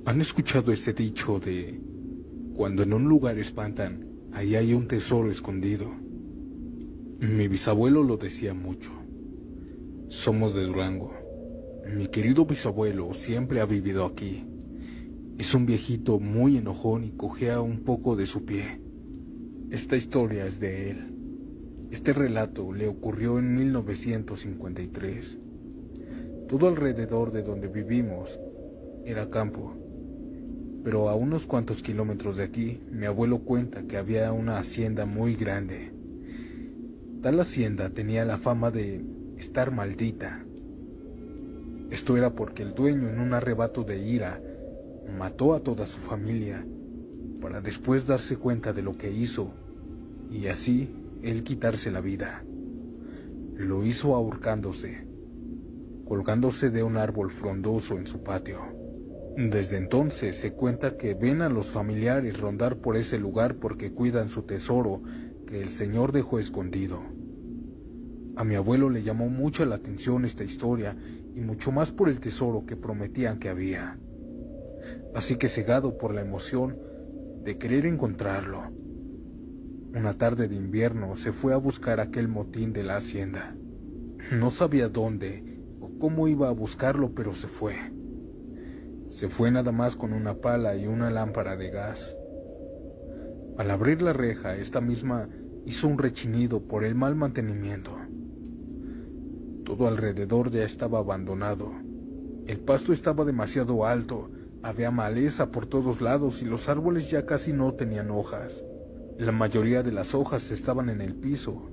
¿Han escuchado ese dicho de cuando en un lugar espantan, ahí hay un tesoro escondido? Mi bisabuelo lo decía mucho. Somos de Durango. Mi querido bisabuelo siempre ha vivido aquí. Es un viejito muy enojón y cojea un poco de su pie. Esta historia es de él. Este relato le ocurrió en 1953. Todo alrededor de donde vivimos era campo. Pero a unos cuantos kilómetros de aquí, mi abuelo cuenta que había una hacienda muy grande. Tal hacienda tenía la fama de estar maldita. Esto era porque el dueño, en un arrebato de ira, mató a toda su familia para después darse cuenta de lo que hizo y así él quitarse la vida. Lo hizo ahorcándose, colgándose de un árbol frondoso en su patio. Desde entonces se cuenta que ven a los familiares rondar por ese lugar porque cuidan su tesoro que el Señor dejó escondido. A mi abuelo le llamó mucho la atención esta historia y mucho más por el tesoro que prometían que había. Así que cegado por la emoción de querer encontrarlo, una tarde de invierno se fue a buscar aquel motín de la hacienda. No sabía dónde o cómo iba a buscarlo, pero se fue. Se fue nada más con una pala y una lámpara de gas. Al abrir la reja, esta misma hizo un rechinido por el mal mantenimiento. Todo alrededor ya estaba abandonado. El pasto estaba demasiado alto, había maleza por todos lados y los árboles ya casi no tenían hojas. La mayoría de las hojas estaban en el piso.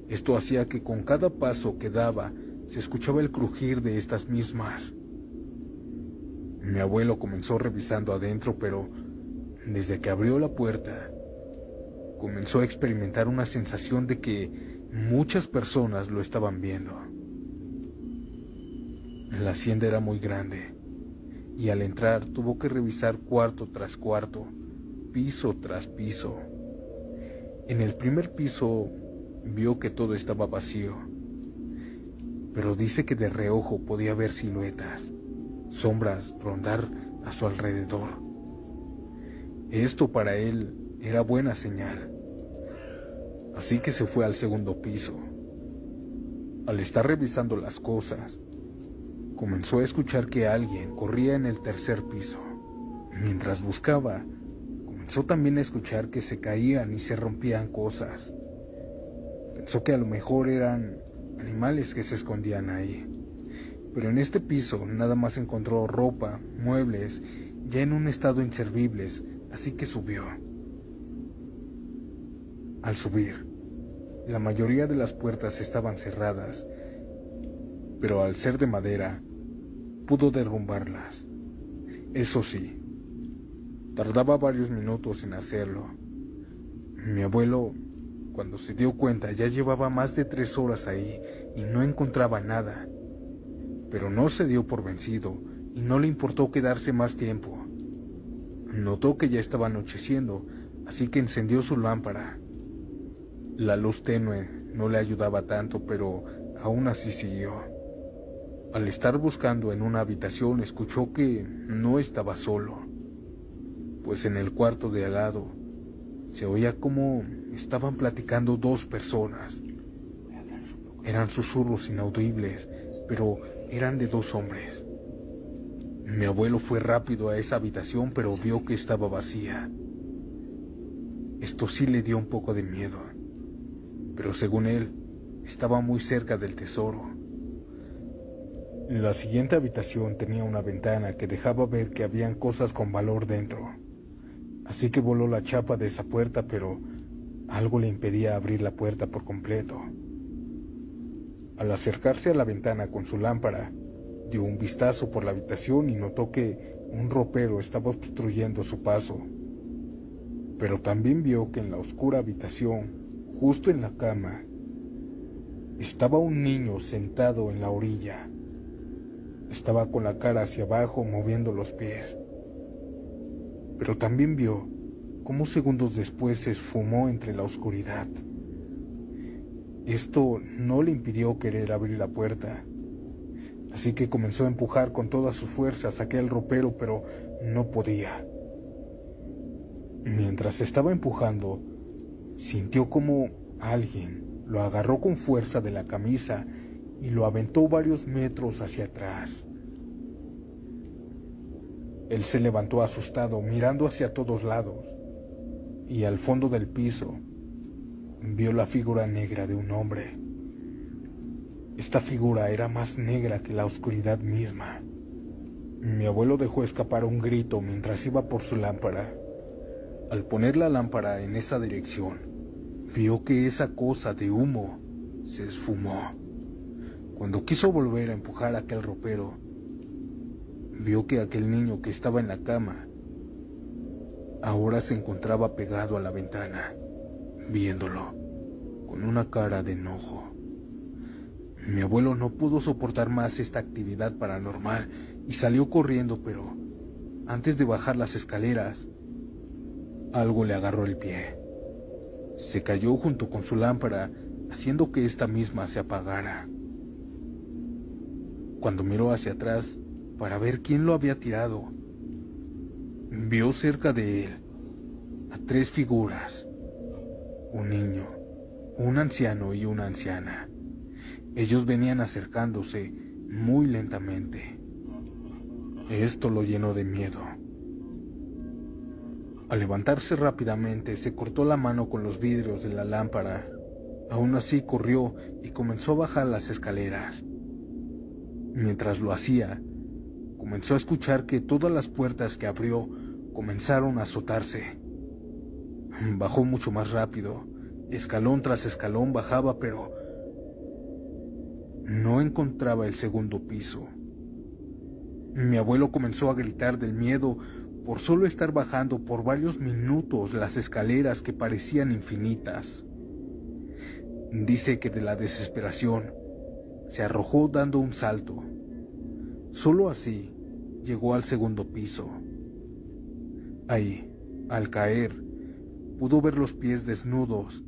Esto hacía que con cada paso que daba se escuchaba el crujir de estas mismas. Mi abuelo comenzó revisando adentro, pero desde que abrió la puerta, comenzó a experimentar una sensación de que muchas personas lo estaban viendo. La hacienda era muy grande, y al entrar tuvo que revisar cuarto tras cuarto, piso tras piso. En el primer piso vio que todo estaba vacío, pero dice que de reojo podía ver siluetas, sombras rondar a su alrededor. Esto para él era buena señal. Así que se fue al segundo piso. Al estar revisando las cosas, comenzó a escuchar que alguien corría en el tercer piso. Mientras buscaba, comenzó también a escuchar que se caían y se rompían cosas. Pensó que a lo mejor eran animales que se escondían ahí. Pero en este piso nada más encontró ropa, muebles, ya en un estado inservibles, así que subió. Al subir, la mayoría de las puertas estaban cerradas, pero al ser de madera, pudo derrumbarlas. Eso sí, tardaba varios minutos en hacerlo. Mi abuelo, cuando se dio cuenta, ya llevaba más de 3 horas ahí y no encontraba nada. Pero no se dio por vencido y no le importó quedarse más tiempo. Notó que ya estaba anocheciendo, así que encendió su lámpara. La luz tenue no le ayudaba tanto, pero aún así siguió. Al estar buscando en una habitación, escuchó que no estaba solo, pues en el cuarto de al lado se oía como estaban platicando 2 personas. Eran susurros inaudibles, pero eran de 2 hombres. Mi abuelo fue rápido a esa habitación, pero vio que estaba vacía. Esto sí le dio un poco de miedo, pero según él, estaba muy cerca del tesoro. La siguiente habitación tenía una ventana que dejaba ver que habían cosas con valor dentro. Así que voló la chapa de esa puerta, pero algo le impedía abrir la puerta por completo. Al acercarse a la ventana con su lámpara, dio un vistazo por la habitación y notó que un ropero estaba obstruyendo su paso. Pero también vio que en la oscura habitación, justo en la cama, estaba un niño sentado en la orilla. Estaba con la cara hacia abajo, moviendo los pies. Pero también vio cómo segundos después se esfumó entre la oscuridad. Esto no le impidió querer abrir la puerta, así que comenzó a empujar con todas sus fuerzas aquel ropero, pero no podía. Mientras estaba empujando, sintió como alguien lo agarró con fuerza de la camisa y lo aventó varios metros hacia atrás. Él se levantó asustado, mirando hacia todos lados, y al fondo del piso vio la figura negra de un hombre. Esta figura era más negra que la oscuridad misma. Mi abuelo dejó escapar un grito mientras iba por su lámpara. Al poner la lámpara en esa dirección, vio que esa cosa de humo se esfumó. Cuando quiso volver a empujar aquel ropero, vio que aquel niño que estaba en la cama ahora se encontraba pegado a la ventana, viéndolo, con una cara de enojo. Mi abuelo no pudo soportar más esta actividad paranormal y salió corriendo, pero antes de bajar las escaleras, algo le agarró el pie. Se cayó junto con su lámpara, haciendo que esta misma se apagara. Cuando miró hacia atrás para ver quién lo había tirado, vio cerca de él a 3 figuras: un niño, un anciano y una anciana. Ellos venían acercándose muy lentamente. Esto lo llenó de miedo. Al levantarse rápidamente, se cortó la mano con los vidrios de la lámpara. Aún así corrió y comenzó a bajar las escaleras. Mientras lo hacía, comenzó a escuchar que todas las puertas que abrió comenzaron a azotarse. Bajó mucho más rápido. Escalón tras escalón bajaba, pero no encontraba el segundo piso. Mi abuelo comenzó a gritar del miedo por solo estar bajando por varios minutos las escaleras que parecían infinitas. Dice que de la desesperación se arrojó dando un salto. Solo así llegó al segundo piso. Ahí, al caer, pudo ver los pies desnudos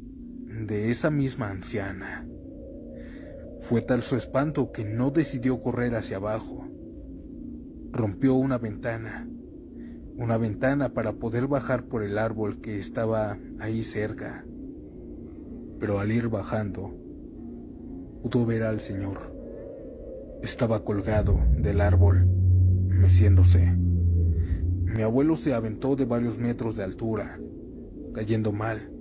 de esa misma anciana. Fue tal su espanto que no decidió correr hacia abajo. Rompió una ventana para poder bajar por el árbol que estaba ahí cerca. Pero al ir bajando, pudo ver al señor. Estaba colgado del árbol, meciéndose. Mi abuelo se aventó de varios metros de altura, cayendo mal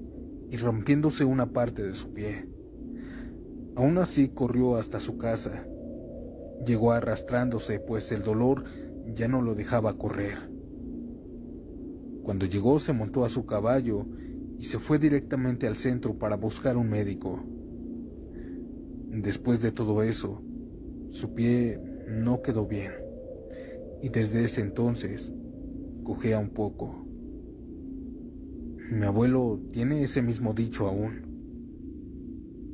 y rompiéndose una parte de su pie. Aún así corrió hasta su casa. Llegó arrastrándose, pues el dolor ya no lo dejaba correr. Cuando llegó, se montó a su caballo y se fue directamente al centro para buscar un médico. Después de todo eso, su pie no quedó bien, y desde ese entonces cojea un poco. Mi abuelo tiene ese mismo dicho aún,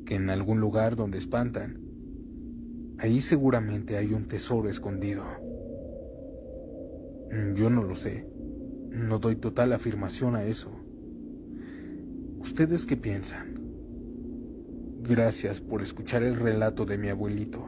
que en algún lugar donde espantan, ahí seguramente hay un tesoro escondido. Yo no lo sé, no doy total afirmación a eso. ¿Ustedes qué piensan? Gracias por escuchar el relato de mi abuelito.